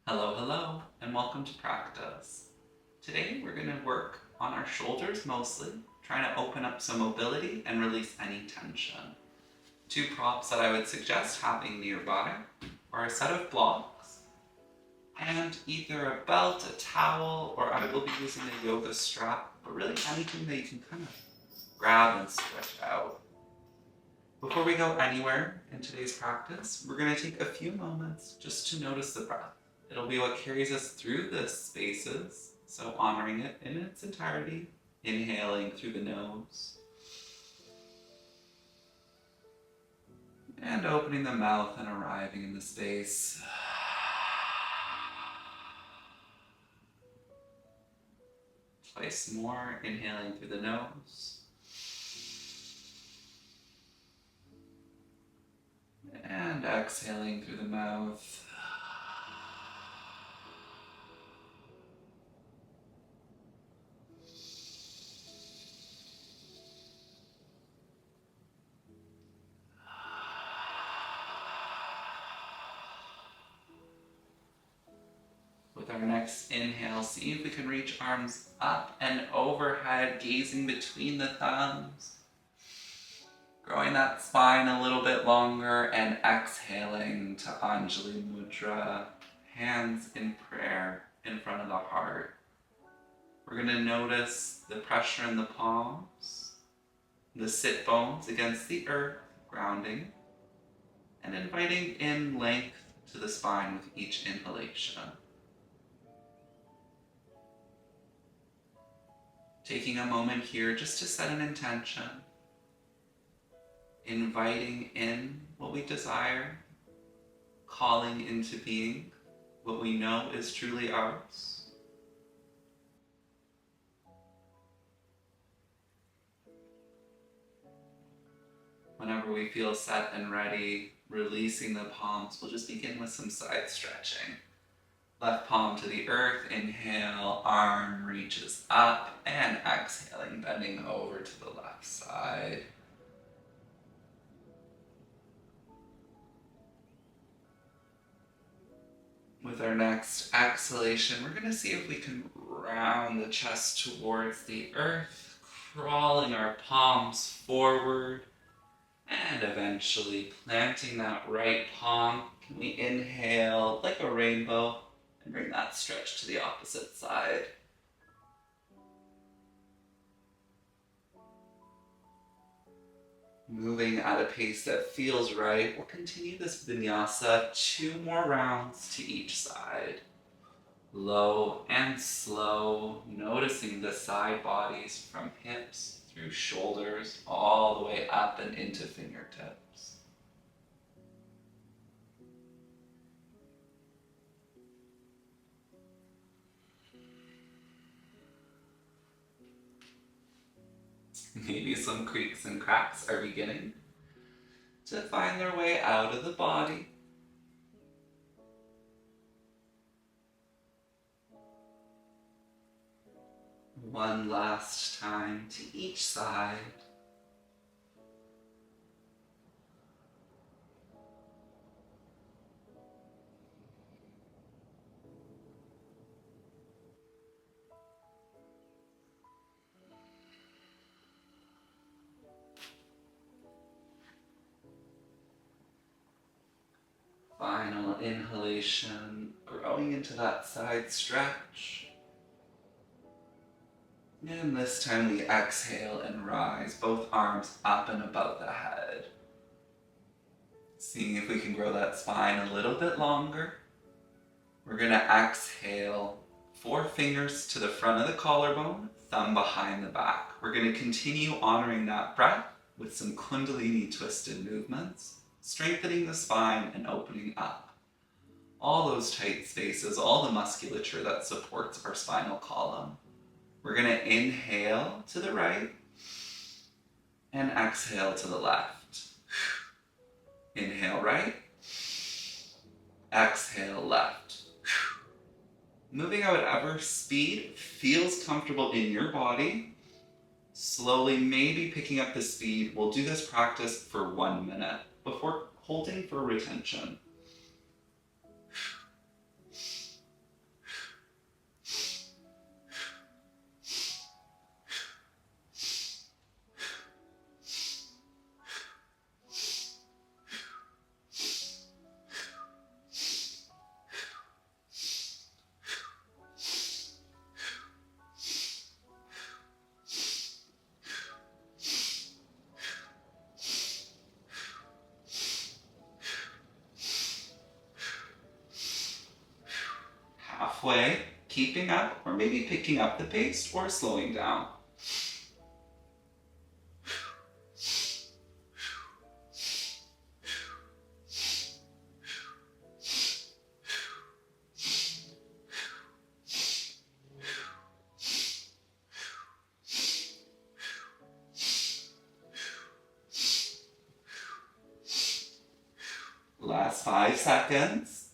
Hello, hello, and welcome to practice. Today we're going to work on our shoulders mostly, trying to open up some mobility and release any tension. Two props that I would suggest having nearby are a set of blocks and either a belt, a towel, or I will be using a yoga strap, but really anything that you can kind of grab and stretch out. Before we go anywhere in today's practice, we're going to take a few moments just to notice the breath. It'll be what carries us through the spaces, so honoring it in its entirety, inhaling through the nose, and opening the mouth and arriving in the space. Twice more, inhaling through the nose, and exhaling through the mouth. With our next inhale, see if we can reach arms up and overhead, gazing between the thumbs. Growing that spine a little bit longer and exhaling to Anjali Mudra, hands in prayer in front of the heart. We're going to notice the pressure in the palms, the sit bones against the earth, grounding, and inviting in length to the spine with each inhalation. Taking a moment here just to set an intention, inviting in what we desire, calling into being what we know is truly ours. Whenever we feel set and ready, releasing the palms, we'll just begin with some side stretching. Left palm to the earth, inhale, arm reaches up, and exhaling, bending over to the left side. With our next exhalation, we're going to see if we can round the chest towards the earth, crawling our palms forward, and eventually planting that right palm. Can we inhale like a rainbow and bring that stretch to the opposite side? Moving at a pace that feels right, we'll continue this vinyasa 2 more rounds to each side. Low and slow, noticing the side bodies from hips through shoulders all the way up and into fingertips. Maybe some creaks and cracks are beginning to find their way out of the body. One last time to each side. Final inhalation, growing into that side stretch. And this time we exhale and rise, both arms up and above the head. Seeing if we can grow that spine a little bit longer. We're going to exhale, 4 fingers to the front of the collarbone, thumb behind the back. We're going to continue honoring that breath with some Kundalini twisted movements, strengthening the spine and opening up all those tight spaces, all the musculature that supports our spinal column. We're going to inhale to the right and exhale to the left. Inhale right, exhale left. Moving at whatever speed feels comfortable in your body. Slowly, maybe picking up the speed. We'll do this practice for 1 minute before holding for retention. halfway, keeping up, or maybe picking up the pace or slowing down. Last 5 seconds.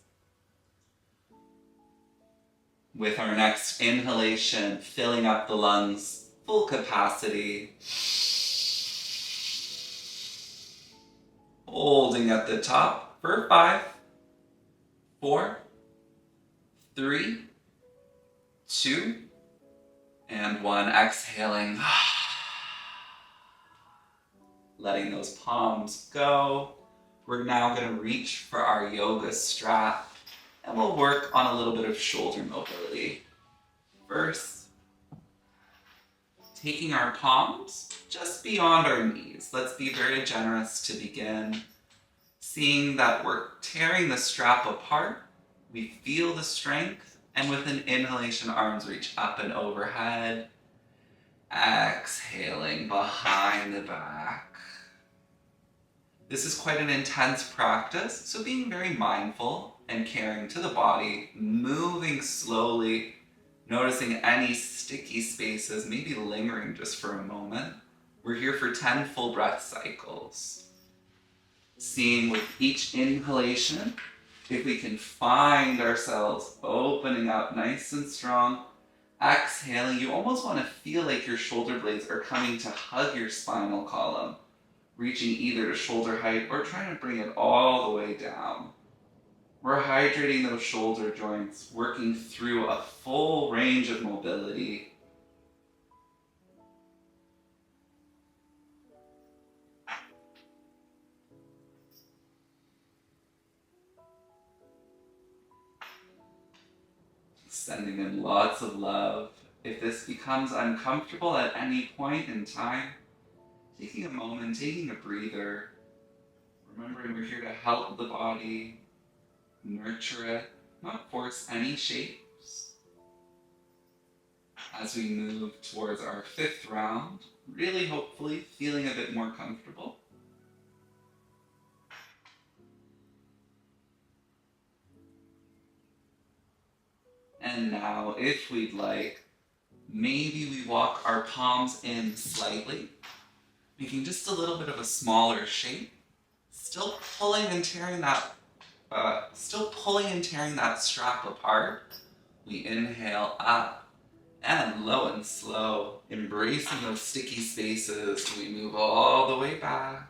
With our next inhalation, filling up the lungs, full capacity. Holding at the top for 5, 4, 3, 2, and 1. Exhaling. Letting those palms go. We're now going to reach for our yoga strap, and we'll work on a little bit of shoulder mobility. First, taking our palms just beyond our knees. Let's be very generous to begin. Seeing that we're tearing the strap apart, we feel the strength, and with an inhalation, arms reach up and overhead. Exhaling behind the back. This is quite an intense practice, so being very mindful and caring to the body, moving slowly, noticing any sticky spaces, maybe lingering just for a moment. We're here for 10 full breath cycles. Seeing with each inhalation, if we can find ourselves opening up nice and strong. Exhaling, you almost want to feel like your shoulder blades are coming to hug your spinal column, reaching either to shoulder height or trying to bring it all the way down. We're hydrating those shoulder joints, working through a full range of mobility. Sending in lots of love. If this becomes uncomfortable at any point in time, taking a moment, taking a breather, remembering we're here to help the body, nurture it, not force any shapes. As we move towards our 5th round, really hopefully feeling a bit more comfortable. And now, if we'd like, maybe we walk our palms in slightly, making just a little bit of a smaller shape, still pulling and tearing that strap apart. We inhale up and low and slow, embracing those sticky spaces. We move all the way back.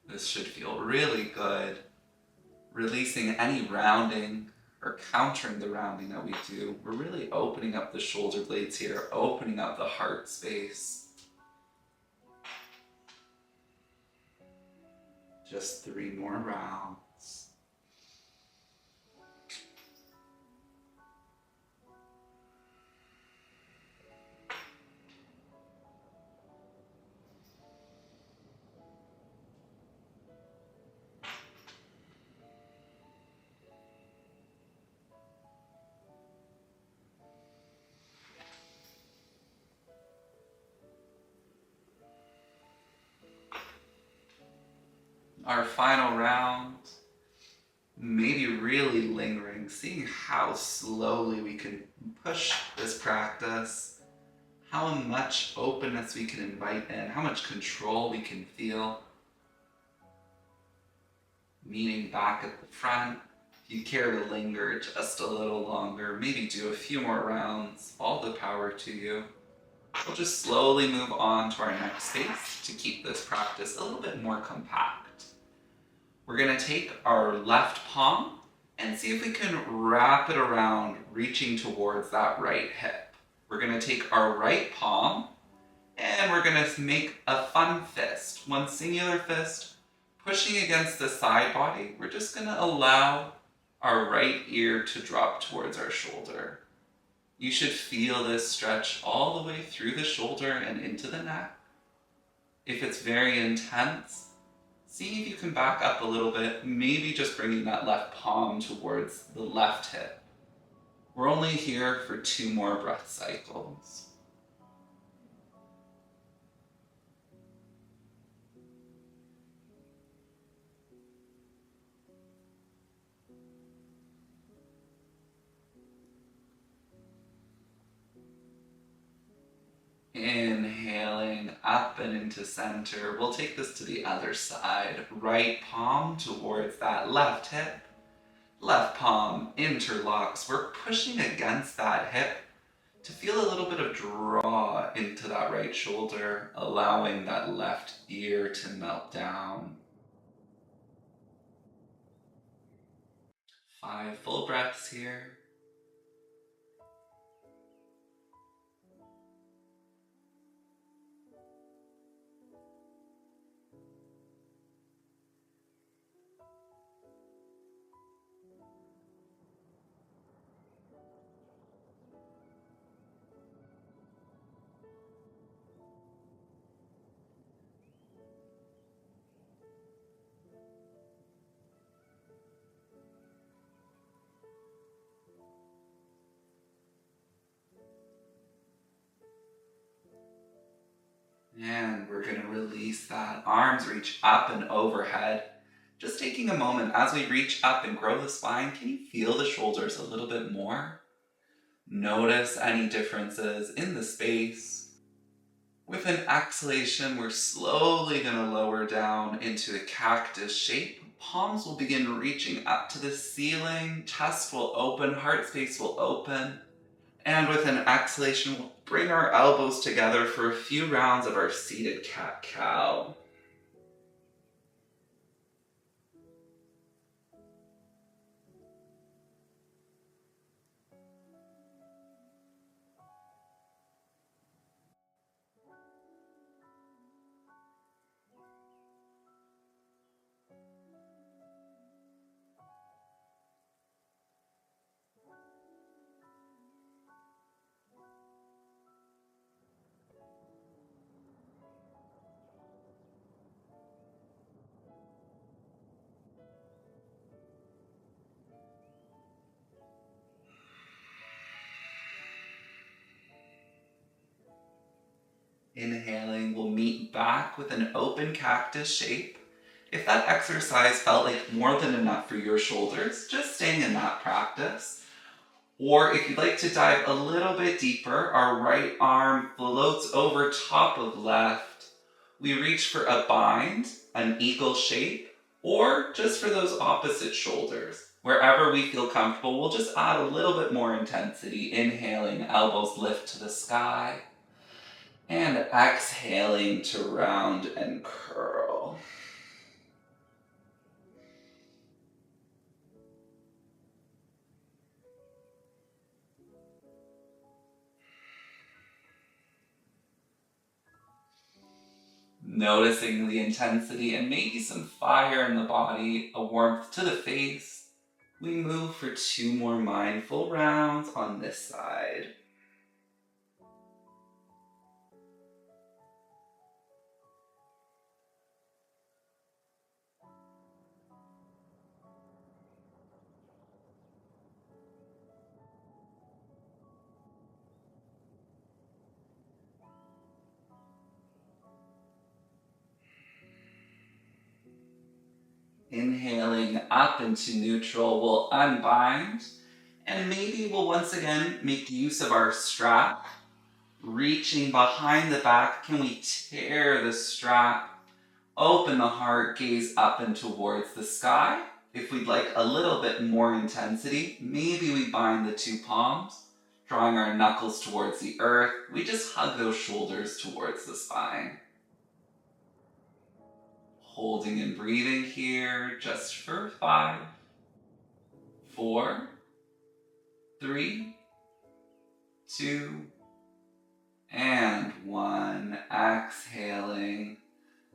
This should feel really good. Releasing any rounding or countering the rounding that we do. We're really opening up the shoulder blades here, opening up the heart space. Just 3 more rounds. Our final round, maybe really lingering, seeing how slowly we can push this practice, how much openness we can invite in, how much control we can feel. Meeting back at the front, if you care to linger just a little longer, maybe do a few more rounds, all the power to you. We'll just slowly move on to our next space to keep this practice a little bit more compact. We're going to take our left palm and see if we can wrap it around, reaching towards that right hip. We're going to take our right palm and we're going to make a fun fist, one singular fist, pushing against the side body. We're just going to allow our right ear to drop towards our shoulder. You should feel this stretch all the way through the shoulder and into the neck. If it's very intense, See if you can back up a little bit, maybe just bringing that left palm towards the left hip. We're only here for 2 more breath cycles. Inhaling up and into center. We'll take this to the other side. Right palm towards that left hip. Left palm interlocks. We're pushing against that hip to feel a little bit of draw into that right shoulder, allowing that left ear to melt down. 5 full breaths here. And we're going to release that. Arms reach up and overhead. Just taking a moment as we reach up and grow the spine, can you feel the shoulders a little bit more? Notice any differences in the space. With an exhalation, we're slowly going to lower down into a cactus shape. Palms will begin reaching up to the ceiling. Chest will open, heart space will open. And with an exhalation, we'll bring our elbows together for a few rounds of our seated cat-cow. Inhaling, we'll meet back with an open cactus shape. If that exercise felt like more than enough for your shoulders, just staying in that practice. Or if you'd like to dive a little bit deeper, our right arm floats over top of left. We reach for a bind, an eagle shape, or just for those opposite shoulders. Wherever we feel comfortable, we'll just add a little bit more intensity. Inhaling, elbows lift to the sky. And exhaling to round and curl. Noticing the intensity and maybe some fire in the body, a warmth to the face. We move for 2 more mindful rounds on this side. Inhaling up into neutral, we'll unbind. And maybe we'll once again make use of our strap. Reaching behind the back, can we tear the strap? Open the heart, gaze up and towards the sky. If we'd like a little bit more intensity, maybe we bind the 2 palms, drawing our knuckles towards the earth. We just hug those shoulders towards the spine. Holding and breathing here just for 5, 4, 3, 2, and 1. Exhaling.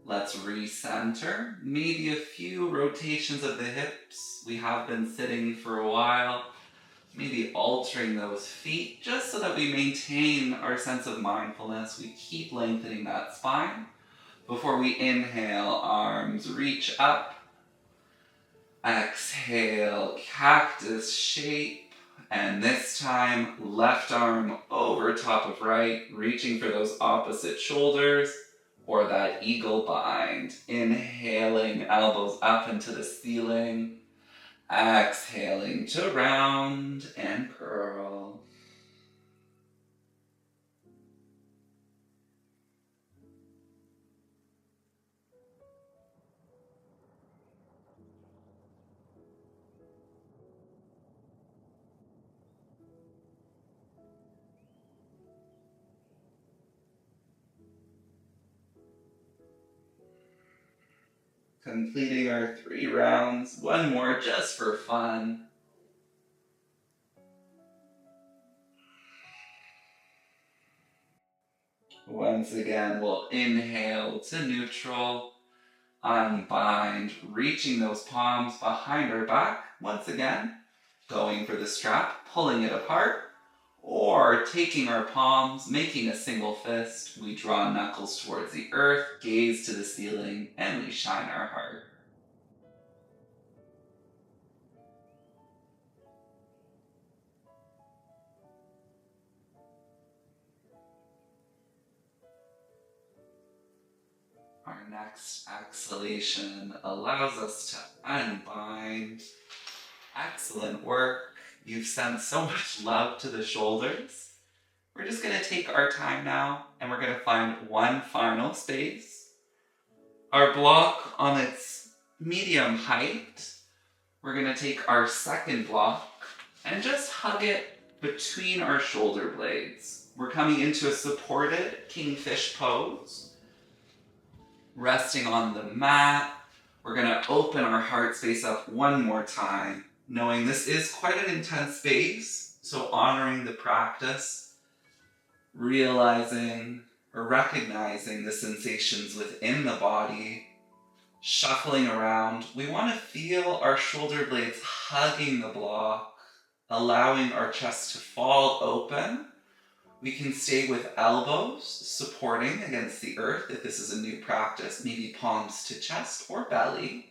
Let's recenter. Maybe a few rotations of the hips. We have been sitting for a while. Maybe altering those feet just so that we maintain our sense of mindfulness. We keep lengthening that spine. Before we inhale, arms reach up. Exhale, cactus shape. And this time, left arm over top of right, reaching for those opposite shoulders, or that eagle bind. Inhaling, elbows up into the ceiling. Exhaling to round and curl. Completing our 3 rounds. One more just for fun. Once again, we'll inhale to neutral, unbind, reaching those palms behind our back. Once again, going for the strap, pulling it apart, or taking our palms, making a single fist. We draw knuckles towards the earth, gaze to the ceiling, and we shine our heart. Our next exhalation allows us to unbind. Excellent work. You've sent so much love to the shoulders. We're just going to take our time now, and we're going to find one final space. Our block on its medium height, we're going to take our second block and just hug it between our shoulder blades. We're coming into a supported kingfish pose. Resting on the mat, we're going to open our heart space up one more time, knowing this is quite an intense space, so honoring the practice, realizing or recognizing the sensations within the body, shuffling around. We want to feel our shoulder blades hugging the block, allowing our chest to fall open. We can stay with elbows supporting against the earth if this is a new practice, maybe palms to chest or belly.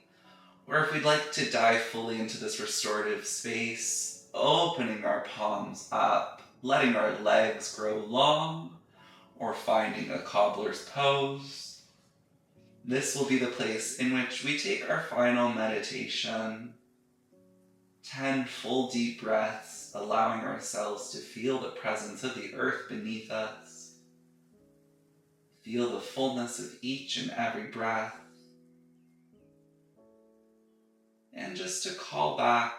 Or if we'd like to dive fully into this restorative space, opening our palms up, letting our legs grow long, or finding a cobbler's pose. This will be the place in which we take our final meditation. 10 full deep breaths, allowing ourselves to feel the presence of the earth beneath us. Feel the fullness of each and every breath. And just to call back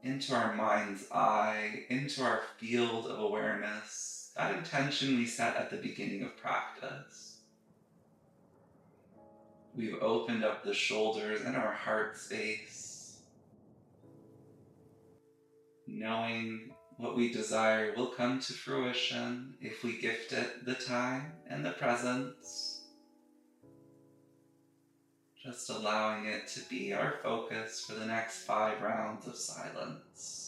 into our mind's eye, into our field of awareness, that intention we set at the beginning of practice. We've opened up the shoulders and our heart space, knowing what we desire will come to fruition if we gift it the time and the presence. Just allowing it to be our focus for the next 5 rounds of silence.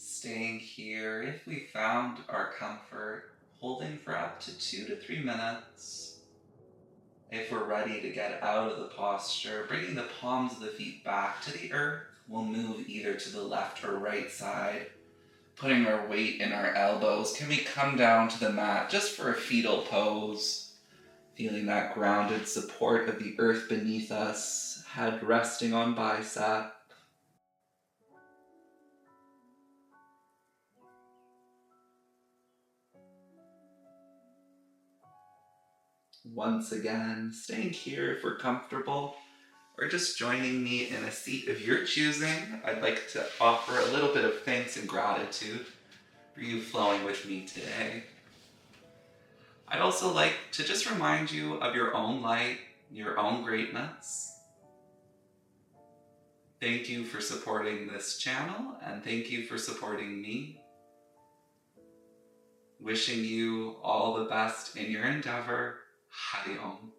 Staying here, if we found our comfort, holding for up to 2 to 3 minutes. If we're ready to get out of the posture, bringing the palms of the feet back to the earth, we'll move either to the left or right side, putting our weight in our elbows. Can we come down to the mat just for a fetal pose, feeling that grounded support of the earth beneath us, head resting on bicep. Once again, staying here if we're comfortable, or just joining me in a seat of your choosing. I'd like to offer a little bit of thanks and gratitude for you flowing with me today. I'd also like to just remind you of your own light, your own greatness. Thank you for supporting this channel, and thank you for supporting me. Wishing you all the best in your endeavor. Hari Om.